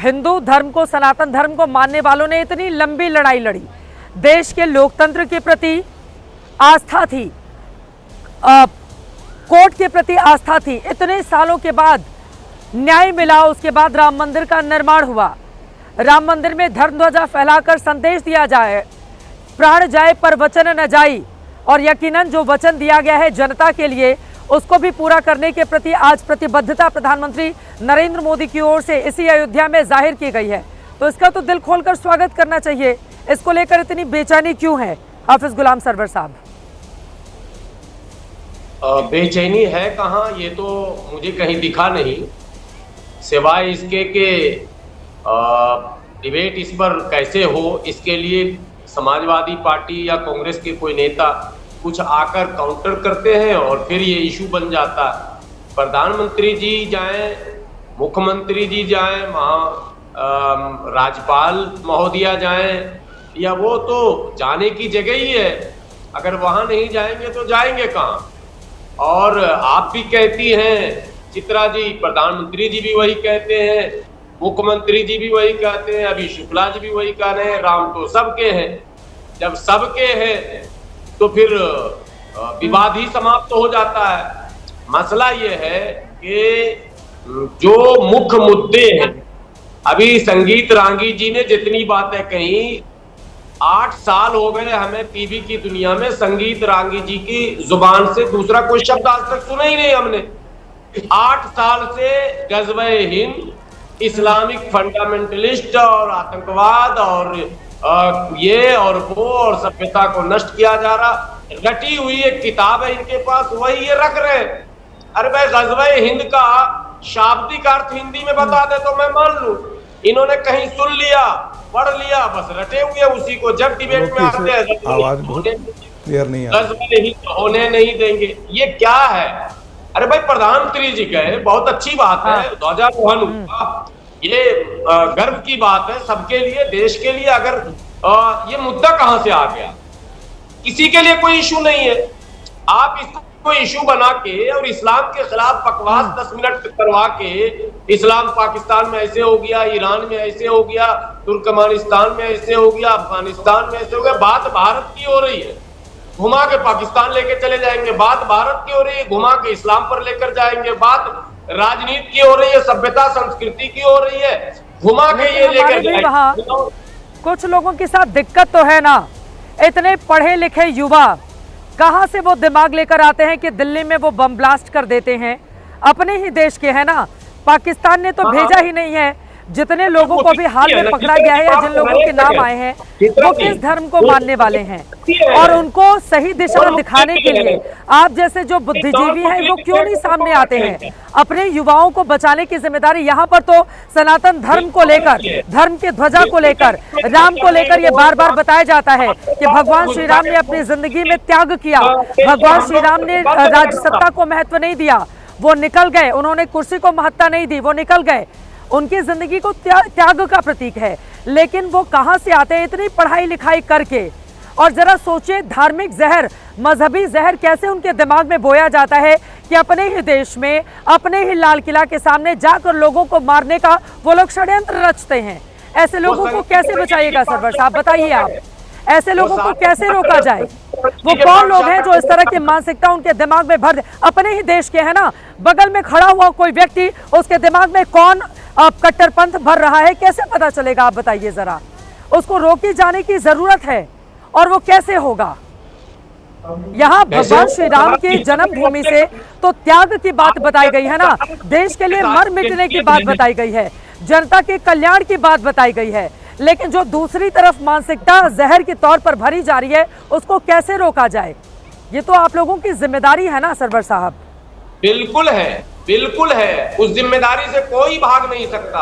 S1: हिंदू धर्म को, सनातन धर्म को मानने वालों ने इतनी लंबी लड़ाई लड़ी, देश के लोकतंत्र के प्रति आस्था थी, कोर्ट के प्रति आस्था थी, इतने सालों के बाद न्याय मिला, उसके बाद राम मंदिर का निर्माण हुआ। राम मंदिर में धर्म ध्वजा फैलाकर संदेश दिया जाए, प्राण जाए पर वचन न जाई, और यकीनन जो वचन दिया गया है जनता के लिए उसको भी पूरा करने के प्रति आज प्रतिबद्धता प्रधानमंत्री नरेंद्र मोदी की ओर से इसी अयोध्या में जाहिर की गई है। तो इसका तो दिल खोलकर स्वागत करना चाहिए। इसको लेकर इतनी बेचैनी क्यों है हाफिज गुलाम सरवर साहब?
S10: बेचैनी है कहाँ, ये तो मुझे कहीं दिखा नहीं। सिवाय इसके कि डिबेट इस पर कैसे हो, इसके लिए समाजवादी पार्टी या कांग्रेस के कोई नेता कुछ आकर काउंटर करते हैं और फिर ये इशू बन जाता है। प्रधानमंत्री जी जाएं, मुख्यमंत्री जी जाएं, राज्यपाल महोदया जाएं, या वो तो जाने की जगह ही है, अगर वहां नहीं जाएंगे तो जाएंगे कहाँ। और आप भी कहती हैं चित्रा जी, प्रधानमंत्री जी भी वही कहते हैं, मुख्यमंत्री जी भी वही कहते हैं, अभी शुक्ला जी भी वही कह रहे हैं, राम तो सबके हैं। जब सबके हैं तो फिर विवाद ही समाप्त हो जाता है। मसला ये है कि जो मुख्य मुद्दे हैं, अभी संगीत रांगी जी ने जितनी बातें कही, 8 साल हो गए हमें टीवी की दुनिया में संगीत रांगी जी की जुबान से दूसरा कोई शब्द आज तक सुना ही नहीं हमने। 8 साल से गज़वे हिंद, इस्लामिक फंडामेंटलिस्ट और आतंकवाद और ये और वो और सभ्यता को नष्ट किया जा रहा। रटी हुई एक किताब है इनके पास, वही ये रख रहे हैं। अरे भाई, गज़वे हिंद का शाब्दिक अर्थ हिंदी में बता दे तो मैं मान लूं। इन्होंने कहीं सुन लिया, पढ़ लिया, बस रटे हुए उसी को। जब डिबेट में आते हैं
S9: आवाज बहुत क्लियर नहीं आ
S10: रही, होने नहीं देंगे। ये क्या है? अरे भाई, प्रधानमंत्री जी गए, बहुत अच्छी बात है, ध्वजारोहण हुआ, ये गर्व की बात है सबके लिए, देश के लिए। अगर ये मुद्दा कहां से आ गया? किसी के लिए कोई इशू नहीं है। आप इसको कोई इशू बना के और इस्लाम के खिलाफ बकवास 10 मिनट करवा के, इस्लाम पाकिस्तान में ऐसे हो गया, ईरान में ऐसे हो गया, तुर्कमेनिस्तान में ऐसे हो गया, अफगानिस्तान में ऐसे हो गया। बात भारत की हो रही है, घुमा के पाकिस्तान लेके चले जाएंगे। बात भारत की हो रही है, घुमा के इस्लाम पर लेकर जाएंगे। बात राजनीति की हो रही है, सभ्यता संस्कृति की हो रही है, घुमा के ये लेकर जाएंगे।
S1: कुछ लोगों के साथ दिक्कत तो है ना, इतने पढ़े लिखे युवा कहां से वो दिमाग लेकर आते हैं कि दिल्ली में वो बम ब्लास्ट कर देते हैं। अपने ही देश के है ना, पाकिस्तान ने तो भेजा ही नहीं है। जितने लोगों को भी हाल में पकड़ा गया है या जिन लोगों के नाम आए हैं, वो किस धर्म को मानने वाले हैं, और उनको सही दिशा दिखाने के लिए आप जैसे जो बुद्धिजीवी हैं वो क्यों नहीं सामने आते हैं? अपने युवाओं को बचाने की जिम्मेदारी यहाँ पर तो सनातन धर्म को लेकर, धर्म के ध्वजा को लेकर, राम को लेकर ये बार बार बताया जाता है कि भगवान श्री राम ने अपनी जिंदगी में त्याग किया, भगवान श्री राम ने राजसत्ता को महत्व नहीं दिया, वो निकल गए, उन्होंने कुर्सी को महत्ता नहीं दी, वो निकल गए, उनकी जिंदगी को त्याग का प्रतीक है। लेकिन वो कहां से आते हैं इतनी पढ़ाई लिखाई करके? और जरा सोचिए, धार्मिक जहर, मजहबी जहर कैसे उनके दिमाग में बोया जाता है कि अपने ही देश में, अपने ही लाल किला के सामने जाकर लोगों को मारने का वो लोग षड्यंत्र रचते हैं। ऐसे लोगों को कैसे बचाइएगा सरवर साहब, बताइए आप, ऐसे लोगों को कैसे रोका जाए? वो कौन लोग हैं जो इस तरह की मानसिकता उनके दिमाग में भर दे? अपने ही देश के है ना, बगल में खड़ा हुआ कोई व्यक्ति, उसके दिमाग में कौन कट्टरपंथ भर रहा है, कैसे पता चलेगा? आप बताइए जरा। उसको रोके जाने की जरूरत है, और वो कैसे होगा? यहाँ भगवान श्री राम की जन्मभूमि से तो त्याग की बात बताई गई है ना, देश के लिए मर मिटने की बात बताई गई है, जनता के कल्याण की बात बताई गई है। लेकिन जो दूसरी तरफ मानसिकता जहर के तौर पर भरी जा रही है, उसको कैसे रोका जाए? ये तो आप लोगों की जिम्मेदारी है ना सरवर साहब।
S10: बिल्कुल है, बिल्कुल है, उस जिम्मेदारी से कोई भाग नहीं सकता।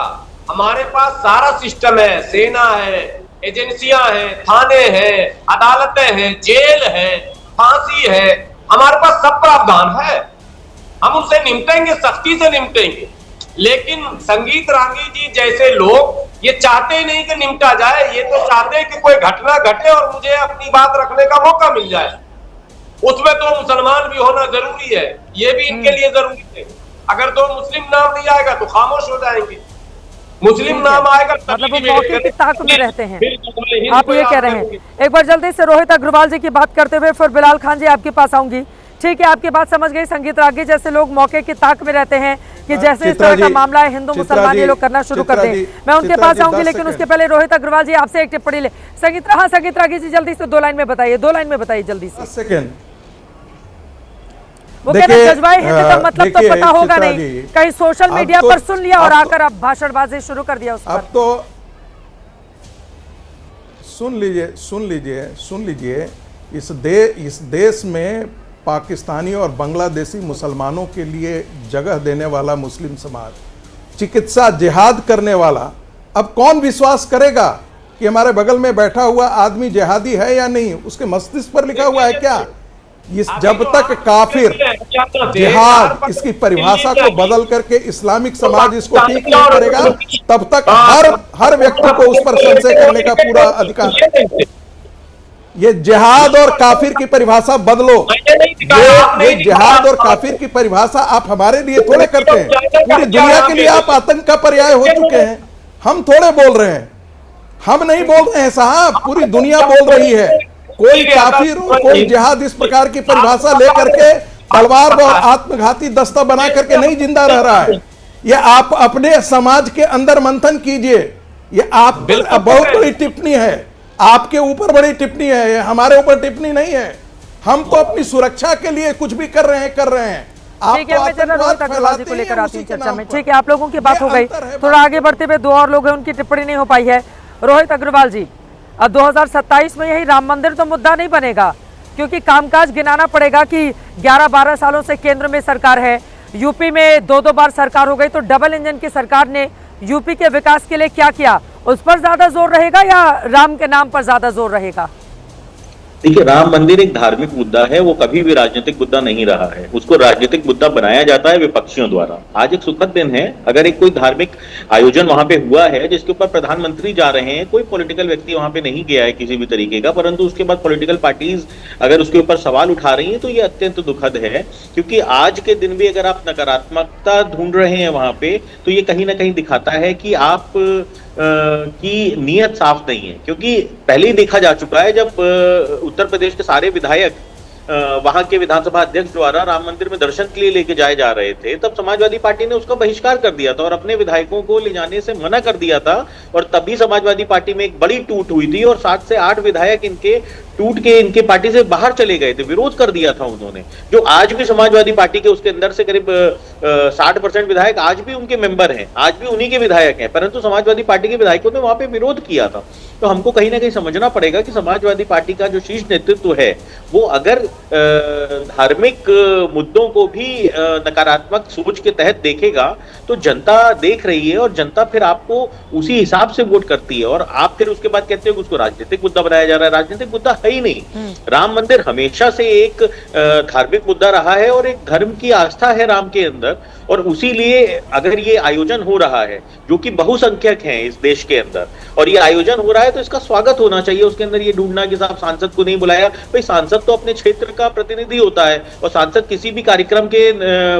S10: हमारे पास सारा सिस्टम है, सेना है, एजेंसियां हैं, थाने हैं, अदालतें हैं, जेल है, फांसी है, हमारे पास सब प्रावधान है। हम उनसे निपटेंगे, सख्ती से निपटेंगे। लेकिन संगीत रांगी जी जैसे लोग ये चाहते ही नहीं कि निपटा जाए, ये तो चाहते हैं कि कोई घटना घटे और मुझे अपनी बात रखने का मौका मिल जाए। उसमें तो मुसलमान भी होना जरूरी है, ये भी इनके लिए जरूरी है। अगर दो मुस्लिम नाम नहीं आएगा तो खामोश हो जाएंगे, मुस्लिम नाम आएगा
S1: मतलब वो मौके की ताक में रहते हैं, आप ये कह रहे हैं। एक बार जल्दी से रोहित अग्रवाल जी की बात करते हुए फिर बिलाल खान जी आपके पास आऊंगी। ठीक है, आपकी बात समझ गई। संगीत रागी जैसे लोग मौके की ताक में रहते हैं कि जैसे इस तरह का मामला है, हिंदू मुसलमान ये लोग करना शुरू कर दें। मैं उनके पास आऊंगी, लेकिन उसके पहले रोहित अग्रवाल जी आपसे एक टिप्पणी ले। संगीत रागी जी जल्दी से 2 लाइन में बताइए, 2 लाइन में बताइए जल्दी से।
S9: सेकंड
S1: वो कहते हैं जज्बाए हिंद का मतलब तो पता होगा नहीं, कहीं सोशल मीडिया पर सुन लिया और आकर अब भाषणबाजी शुरू कर दिया उस पर।
S9: अब तो सुन लीजिए, इस देश में पाकिस्तानी और बांग्लादेशी मुसलमानों के लिए जगह देने वाला मुस्लिम समाज चिकित्सा जिहाद करने वाला, अब कौन विश्वास करेगा कि हमारे बगल में बैठा हुआ आदमी जिहादी है या नहीं? उसके मस्तिष्क पर लिखा हुआ है क्या? इस जब तक काफिर जिहाद इसकी परिभाषा को बदल करके इस्लामिक समाज इसको ठीक नहीं करेगा, तब तक हर व्यक्ति को उस पर संशय करने का पूरा अधिकार है। ये जिहाद और काफिर की परिभाषा बदलो। ये जिहाद और काफिर की परिभाषा आप हमारे लिए थोड़े करते हैं, पूरी दुनिया के लिए आप आतंक का पर्याय हो चुके हैं। हम थोड़े बोल रहे हैं, हम नहीं बोल रहे हैं साहब, पूरी दुनिया बोल रही है। कोई काफिर और कोई जिहाद इस प्रकार की परिभाषा लेकर के तलवार और आत्मघाती दस्ता बना करके नहीं जिंदा रह रहा है। ये आप अपने समाज के अंदर मंथन कीजिए। ये आप बहुत बड़ी टिप्पणी है, आपके ऊपर बड़ी टिप्पणी है, ये हमारे ऊपर टिप्पणी नहीं है। हम तो अपनी सुरक्षा के लिए कुछ भी कर रहे हैं।
S1: ठीक है, मैं जरा रोहित अग्रवाल जी को लेकर आती हूँ चर्चा में। ठीक है, आप लोगों की बात हो गई, थोड़ा आगे बढ़ते हुए दो और लोग हैं, उनकी टिप्पणी नहीं हो पाई है। रोहित अग्रवाल जी, अब 2027 में यही राम मंदिर तो मुद्दा नहीं बनेगा, क्योंकि कामकाज गिनाना पड़ेगा कि 11-12 सालों से केंद्र में सरकार है, यूपी में 2-2 बार सरकार हो गई, तो डबल इंजन की सरकार ने यूपी के विकास के लिए क्या किया, उस पर ज्यादा जोर रहेगा या राम के नाम पर ज्यादा जोर रहेगा?
S11: देखिए, राम मंदिर एक धार्मिक मुद्दा है, वो कभी भी राजनीतिक मुद्दा नहीं रहा है। उसको राजनीतिक मुद्दा बनाया जाता है विपक्षियों द्वारा। आज एक सुखद दिन है, अगर एक कोई धार्मिक आयोजन वहां पे हुआ है जिसके ऊपर प्रधानमंत्री जा रहे हैं, कोई पॉलिटिकल व्यक्ति वहां पे नहीं गया है किसी भी तरीके का, परंतु उसके बाद पॉलिटिकल पार्टीज अगर उसके ऊपर सवाल उठा रही है, तो ये अत्यंत दुखद है। क्योंकि आज के दिन भी अगर आप नकारात्मकता ढूंढ रहे हैं वहां पे, तो ये कहीं ना कहीं दिखाता है कि आप की नीयत साफ नहीं है। क्योंकि पहले ही देखा जा चुका है, जब उत्तर प्रदेश के सारे विधायक वहां के विधानसभा अध्यक्ष द्वारा राम मंदिर में दर्शन के लिए लेके जाए जा रहे थे, तब समाजवादी पार्टी ने उसका बहिष्कार कर दिया था और अपने विधायकों को ले जाने से मना कर दिया था। और तभी समाजवादी पार्टी में एक बड़ी टूट हुई थी और 7 से 8 विधायक इनके टूट के इनके पार्टी से बाहर चले गए थे, विरोध कर दिया था उन्होंने। जो आज भी समाजवादी पार्टी के उसके अंदर से करीब 60% विधायक आज भी उनके मेंबर हैं, आज भी उन्हीं के विधायक हैं, परंतु समाजवादी पार्टी के विधायकों ने वहां पे विरोध किया था। तो हमको कहीं ना कहीं समझना पड़ेगा कि समाजवादी पार्टी का जो शीर्ष नेतृत्व है, वो अगर धार्मिक मुद्दों को भी नकारात्मक सोच के तहत देखेगा, तो जनता देख रही है और जनता फिर आपको उसी हिसाब से वोट करती है। और आप फिर उसके बाद कहते हो कि उसको राजनीतिक मुद्दा बनाया जा रहा है। राजनीतिक मुद्दा है ही नहीं। राम मंदिर हमेशा से एक धार्मिक मुद्दा रहा है और एक धर्म की आस्था है राम के अंदर, और उसी लिए अगर ये आयोजन हो रहा है, जो कि बहुसंख्यक हैं इस देश के अंदर, और ये आयोजन हो रहा है, तो इसका स्वागत होना चाहिए। उसके अंदर ये ढूंढना कि साहब सांसद को नहीं बुलाया, भाई सांसद तो अपने क्षेत्र का प्रतिनिधि होता है और सांसद किसी भी कार्यक्रम के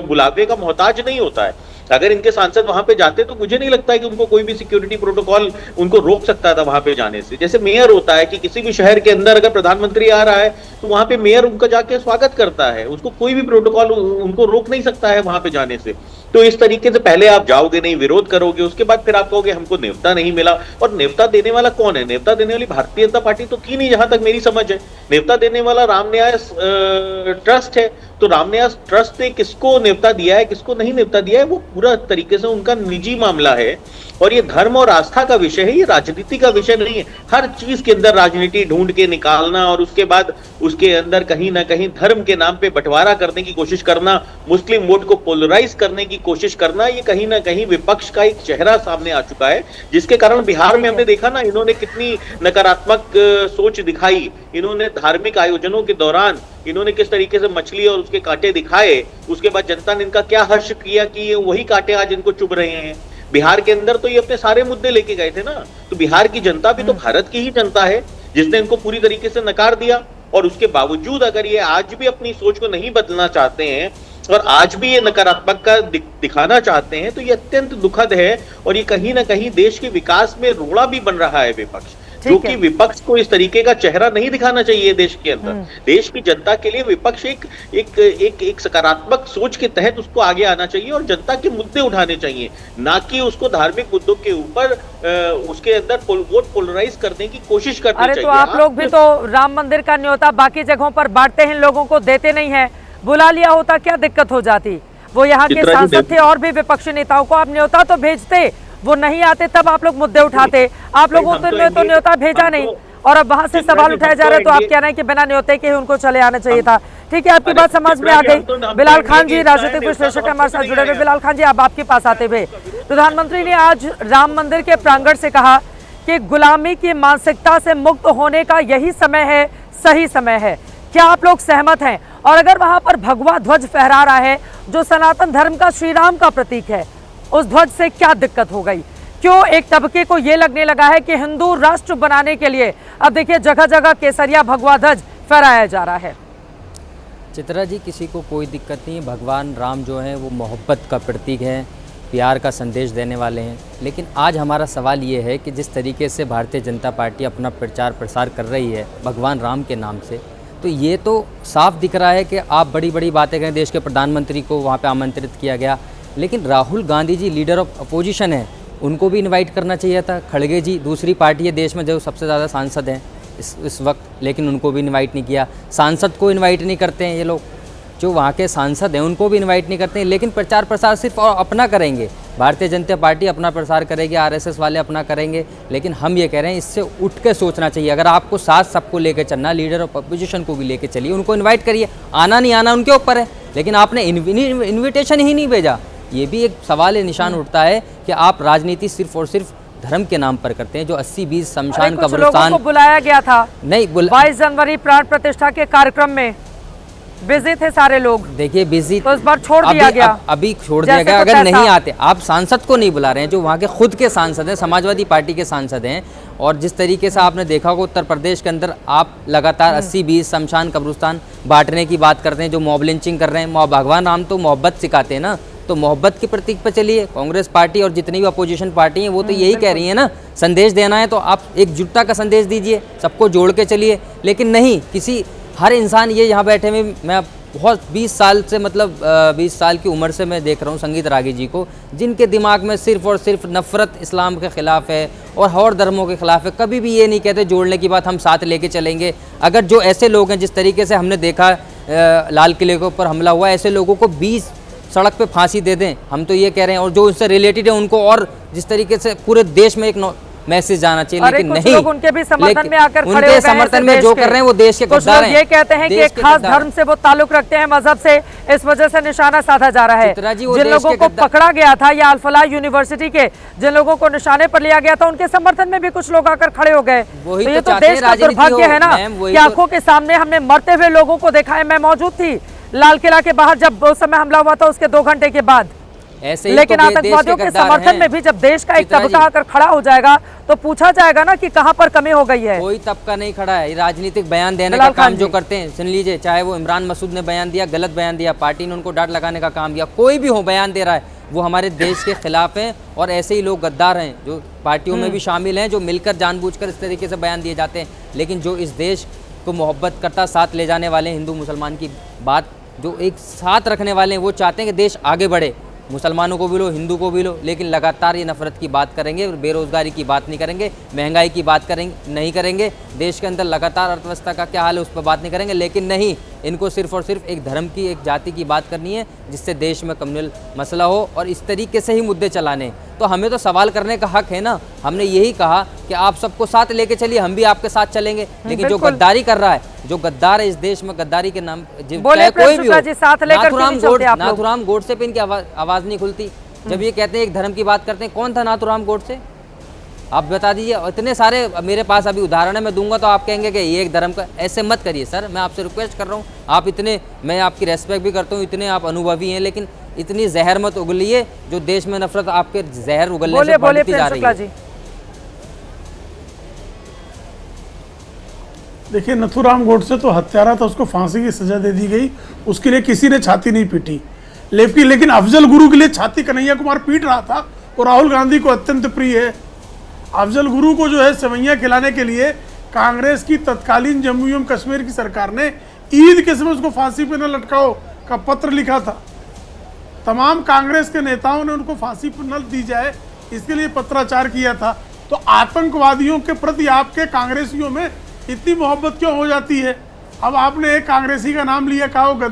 S11: बुलावे का मोहताज नहीं होता है। अगर इनके सांसद वहां पे जाते तो मुझे नहीं लगता है कि उनको कोई भी सिक्योरिटी प्रोटोकॉल उनको रोक सकता था वहां पे जाने से। जैसे मेयर होता है कि किसी भी शहर के अंदर अगर प्रधानमंत्री आ रहा है तो वहां पे मेयर उनका जाके स्वागत करता है, उसको कोई भी प्रोटोकॉल उनको रोक नहीं सकता है वहां पे जाने से। तो इस तरीके से पहले आप जाओगे नहीं, विरोध करोगे, उसके बाद फिर आप कहोगे हमको न्योता नहीं मिला। और न्योता देने वाला कौन है? न्योता देने वाली भारतीय जनता पार्टी तो की नहीं, जहां तक मेरी समझ है। न्योता देने वाला राम न्यास ट्रस्ट है। तो राम न्यास ट्रस्ट ने किसको न्योता दिया है, किसको नहीं न्योता दिया है, वो पूरा तरीके से उनका निजी मामला है। और ये धर्म और आस्था का विषय है, ये राजनीति का विषय नहीं है। हर चीज के अंदर राजनीति ढूंढ के निकालना और उसके बाद उसके अंदर कहीं ना कहीं धर्म के नाम पे बंटवारा करने की कोशिश करना, मुस्लिम वोट को पोलराइज करने की कोशिश करना, ये कहीं ना कहीं विपक्ष का एक चेहरा सामने आ चुका है। जिसके कारण बिहार में हमने देखा ना, इन्होंने कितनी नकारात्मक सोच दिखाई। इन्होंने धार्मिक आयोजनों के दौरान इन्होंने किस तरीके से मछली और उसके कांटे दिखाए, उसके बाद जनता ने इनका क्या हर्ष किया कि वही कांटे आज इनको चुभ रहे हैं। बिहार के अंदर तो ये अपने सारे मुद्दे लेके गए थे ना। तो बिहार की जनता भी तो भारत की ही जनता है, जिसने इनको पूरी तरीके से नकार दिया। और उसके बावजूद अगर ये आज भी अपनी सोच को नहीं बदलना चाहते हैं और आज भी ये नकारात्मकता दिखाना चाहते हैं, तो ये अत्यंत दुखद है। और ये कहीं ना कहीं देश के विकास में रोड़ा भी बन रहा है विपक्ष, जो कि विपक्ष को इस तरीके का चेहरा नहीं दिखाना चाहिए देश के अंदर। देश की जनता के लिए विपक्ष एक सकारात्मक सोच के तहत उसको आगे आना चाहिए और जनता के मुद्दे उठाने चाहिए, ना कि उसको धार्मिक मुद्दों के ऊपर उसके अंदर वोट पोलराइज करने की कोशिश करनी चाहिए।
S1: अरे तो आप लोग भी तो राम मंदिर का न्योता बाकी जगहों पर बांटते हैं, लोगों को देते नहीं है। बुला लिया होता क्या दिक्कत हो जाती? वो यहाँ के सांसद थे और भी विपक्षी नेताओं को आप न्योता तो भेजते, वो नहीं आते तब आप लोग मुद्दे उठाते। आप लोगों ने तो न्योता भेजा नहीं और अब वहां से सवाल उठाया जा रहा है, तो आप कह रहे हैं कि बिना न्योते के ही उनको चले आना चाहिए था। ठीक है, आपकी बात समझ में आ गई। बिलाल खान जी राजनीतिक विश्लेषक हमारे साथ जुड़े हुए। बिलाल खान जी, अब आपके पास आते हुए, प्रधानमंत्री ने आज राम मंदिर के प्रांगण से कहा कि गुलामी की मानसिकता से मुक्त होने का यही समय है, सही समय है। क्या आप लोग सहमत हैं? और अगर वहां पर भगवा ध्वज फहरा रहा है जो सनातन धर्म का, श्री राम का प्रतीक है, उस ध्वज से क्या दिक्कत हो गई? क्यों एक तबके को ये लगने लगा है कि हिंदू राष्ट्र बनाने के लिए अब देखिए जगह जगह केसरिया भगवा ध्वज फहराया जा रहा है?
S12: चित्रा जी, किसी को कोई दिक्कत नहीं है। भगवान राम जो है वो मोहब्बत का प्रतीक है, प्यार का संदेश देने वाले हैं। लेकिन आज हमारा सवाल ये है कि जिस तरीके से भारतीय जनता पार्टी अपना प्रचार प्रसार कर रही है भगवान राम के नाम से, तो ये तो साफ दिख रहा है कि आप बड़ी बड़ी बातें करें। देश के प्रधानमंत्री को वहाँ पे आमंत्रित किया गया, लेकिन Rahul Gandhi ji leader of opposition है, उनको भी इनवाइट करना चाहिए था। खड़गे जी दूसरी पार्टी है देश में जो सबसे ज़्यादा सांसद हैं इस वक्त, लेकिन उनको भी इनवाइट नहीं किया। सांसद को इनवाइट नहीं करते हैं ये लोग, जो वहाँ के सांसद हैं उनको भी इनवाइट नहीं करते हैं। लेकिन प्रचार प्रसार सिर्फ अपना करेंगे, भारतीय जनता पार्टी अपना प्रसार करेगी, आरएसएस वाले अपना करेंगे। लेकिन हम ये कह रहे हैं इससे उठ के सोचना चाहिए। अगर आपको साथ सबको लेकर चलना, लीडर ऑफ अपोजिशन को भी लेकर चलिए, उनको इन्वाइट करिए। आना नहीं आना उनके ऊपर है, लेकिन आपने इन्विटेशन ही नहीं भेजा। ये भी एक सवाल निशान उठता है कि आप राजनीति सिर्फ और सिर्फ धर्म के नाम पर करते हैं। जो 80-20 शमशान कब्रिस्तान
S1: को बुलाया गया था,
S12: नहीं
S1: 22 जनवरी प्राण प्रतिष्ठा के कार्यक्रम में बिजी थे सारे लोग।
S12: देखिए बिजी
S1: तो इस बार छोड़ दिया गया,
S12: अभी छोड़ दिया गया। अगर नहीं आते, आप सांसद को नहीं बुला रहे हैं जो वहाँ के खुद के सांसद हैं, समाजवादी पार्टी के सांसद हैं। और जिस तरीके से आपने देखा होगा उत्तर प्रदेश के अंदर आप लगातार 80-20 शमशान कब्रिस्तान बांटने की बात करते हैं, जो मॉब लिंचिंग कर रहे हैं। भगवान राम तो मोहब्बत सिखाते हैं ना, तो मोहब्बत के प्रतीक पर चलिए। कांग्रेस पार्टी और जितनी भी अपोजिशन पार्टी हैं वो तो यही कह रही है ना, संदेश देना है तो आप एकजुटता का संदेश दीजिए, सबको जोड़ के चलिए। लेकिन नहीं, किसी हर इंसान ये यहाँ बैठे हुए, मैं बहुत 20 साल से, मतलब 20 साल की उम्र से मैं देख रहा हूँ संगीत रागी जी को, जिनके दिमाग में सिर्फ और सिर्फ नफ़रत इस्लाम के ख़िलाफ़ है और धर्मों के ख़िलाफ़ है। कभी भी ये नहीं कहते जोड़ने की बात, हम साथ लेके चलेंगे। अगर जो ऐसे लोग हैं, जिस तरीके से हमने देखा लाल किले के ऊपर हमला हुआ, ऐसे लोगों को 20 सड़क पे फांसी दे दें, हम तो ये कह रहे हैं। और जो उससे रिलेटेड है उनको, और जिस तरीके से पूरे देश में एक मैसेज जाना चाहिए, लेकिन नहीं,
S1: लोग उनके भी समर्थन में आकर खड़े हो गए हैं।
S12: समर्थन में जो कर रहे हैं वो देश के गद्दार हैं।
S1: ये कहते हैं कि एक खास धर्म से वो ताल्लुक रखते हैं, मजहब से, इस वजह से निशाना साधा जा रहा है। जिन लोगों को पकड़ा गया था या अल-फलाह यूनिवर्सिटी के जिन लोगों को निशाने पर लिया गया था, उनके समर्थन में भी कुछ लोग आकर खड़े हो गए। तो ये तो देश का दुर्भाग्य है ना कि आंखों के सामने हमने मरते हुए लोगों को देखा है। मैं मौजूद थी लाल किला के बाहर जब उस समय हमला हुआ था, उसके 2 घंटे के बाद।
S12: ऐसे
S1: लेकिन आतंकवादियों के समर्थन में भी जब देश का एक तबका आकर खड़ा हो जाएगा तो पूछा जाएगा ना कि कहां पर कमी हो गई है।
S12: कोई तबका नहीं खड़ा है, राजनीतिक बयान देने का काम जो करते हैं, सुन लीजिए, चाहे वो इमरान मसूद ने बयान दिया, गलत बयान दिया, पार्टी ने उनको डांट लगाने का काम किया, कोई भी हो बयान दे रहा है, वो हमारे देश के खिलाफ हैं। और ऐसे ही लोग गद्दार हैं जो पार्टियों में भी शामिल हैं, जो मिलकर जानबूझकर इस तरीके से बयान दिए जाते हैं। लेकिन जो इस देश को मोहब्बत करता, साथ ले जाने वाले, हिंदू मुसलमान की बात जो एक साथ रखने वाले हैं, वो चाहते हैं कि देश आगे बढ़े, मुसलमानों को भी लो, हिंदू को भी लो। लेकिन लगातार ये नफरत की बात करेंगे, बेरोजगारी की बात नहीं करेंगे, महंगाई की बात नहीं करेंगे, देश के अंदर लगातार अर्थव्यवस्था का क्या हाल है उस पर बात नहीं करेंगे। लेकिन नहीं, इनको सिर्फ और सिर्फ एक धर्म की, एक जाति की बात करनी है, जिससे देश में कम्युनल मसला हो, और इस तरीके से ही मुद्दे चलाने। तो हमें तो सवाल करने का हक है ना। हमने यही कहा कि आप सबको साथ लेके चलिए, हम भी आपके साथ चलेंगे। लेकिन जो गद्दारी कर रहा है, जो गद्दार है इस देश में, गद्दारी के नाम चाहे कोई भी हो, नाथुराम गोडसे पे इनकी आवाज नहीं खुलती। जब ये कहते हैं एक धर्म की बात करते हैं, कौन था नाथुराम गोडसे? आप बता दीजिए। इतने सारे मेरे पास अभी उदाहरण है, मैं दूंगा तो आप कहेंगे कि ये एक धर्म का। ऐसे मत करिए सर, मैं आपसे रिक्वेस्ट कर रहा हूँ। आप इतने, मैं आपकी रेस्पेक्ट भी करता हूँ, इतने आप अनुभवी हैं, लेकिन इतनी जहर मत उगलिए जो देश में नफरत आपके जहर उगलने से बढ़ती जा रही है।
S8: देखिए, नथुराम गोडसे तो हत्यारा था, उसको फांसी की सजा दे दी गई, उसके लिए किसी ने छाती नहीं पीटी। लेकिन अफजल गुरु के लिए छाती कन्हैया कुमार पीट रहा था, और राहुल गांधी को अत्यंत प्रिय है। अफजल गुरु को जो है सेवैयां खिलाने के लिए कांग्रेस की तत्कालीन जम्मू एवं कश्मीर की सरकार ने ईद के समय उसको फांसी पे न लटकाओ का पत्र लिखा था। तमाम कांग्रेस के नेताओं ने उनको फांसी पर न दी जाए, इसके लिए पत्राचार किया था। तो आतंकवादियों के प्रति आपके कांग्रेसियों में इतनी मोहब्बत क्यों हो जाती है? अब आपने एक कांग्रेसी का नाम लिया, कहा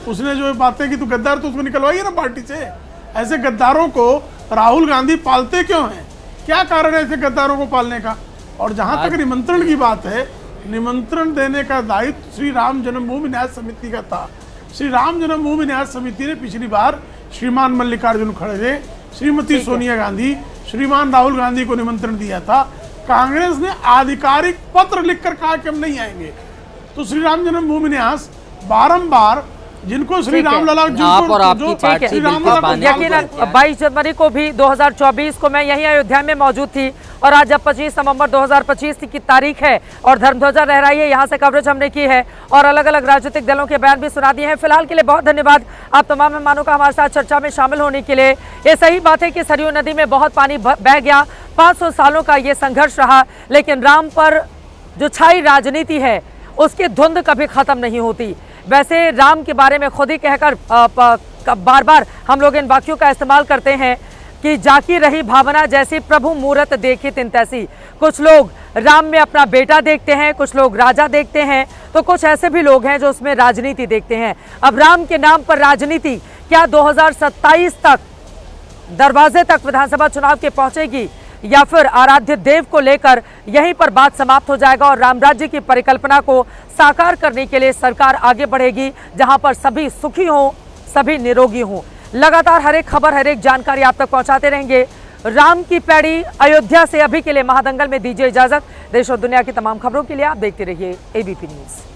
S8: उसने जो बातें की, तो गद्दार तो उसको निकलवाइए ना पार्टी से। ऐसे गद्दारों को राहुल गांधी पालते क्यों हैं? क्या कारण है ऐसे गद्दारों को पालने का? और जहां तक निमंत्रण की बात है, निमंत्रण देने का दायित्व श्री राम जन्मभूमि न्यास समिति का था। श्री राम जन्मभूमि न्यास समिति ने पिछली बार श्रीमान मल्लिकार्जुन खड़गे, श्रीमती सोनिया गांधी, श्रीमान राहुल गांधी को निमंत्रण दिया था। कांग्रेस ने आधिकारिक पत्र लिखकर कहा कि हम नहीं आएंगे। तो श्री राम जन्मभूमि न्यास बारंबार जिनको श्री राम लला
S12: आप और आपकी पार्टी
S1: यकीनन 22 जनवरी को भी 2024 को मैं यहीं अयोध्या में मौजूद थी और आज जब 25 नवंबर 2025 की तारीख है और धर्मध्वजा लहराई है, यहाँ से कवरेज हमने की है और अलग अलग राजनीतिक दलों के बयान भी सुना दिए हैं। फिलहाल के लिए बहुत धन्यवाद आप तमाम मेहमानों का हमारे साथ चर्चा में शामिल होने के लिए। ये सही बात है कि सरयू नदी में बहुत पानी बह गया, 500 सालों का ये संघर्ष रहा, लेकिन राम पर जो छाई राजनीति है उसकी धुंध कभी खत्म नहीं होती। वैसे राम के बारे में खुद ही कहकर बार बार हम लोग इन वाक्यों का इस्तेमाल करते हैं कि जाकी रही भावना जैसी प्रभु मूरत देखी तिन तैसी। कुछ लोग राम में अपना बेटा देखते हैं, कुछ लोग राजा देखते हैं, तो कुछ ऐसे भी लोग हैं जो उसमें राजनीति देखते हैं। अब राम के नाम पर राजनीति क्या 2027 तक दरवाजे तक विधानसभा चुनाव के पहुंचेगी या फिर आराध्य देव को लेकर यहीं पर बात समाप्त हो जाएगा और राम राज्य की परिकल्पना को साकार करने के लिए सरकार आगे बढ़ेगी, जहां पर सभी सुखी हों, सभी निरोगी हों। लगातार हर एक खबर, हर एक जानकारी आप तक पहुंचाते रहेंगे। राम की पैड़ी अयोध्या से अभी के लिए महादंगल में दीजिए इजाजत। देश और दुनिया की तमाम खबरों के लिए आप देखते रहिए एबीपी न्यूज।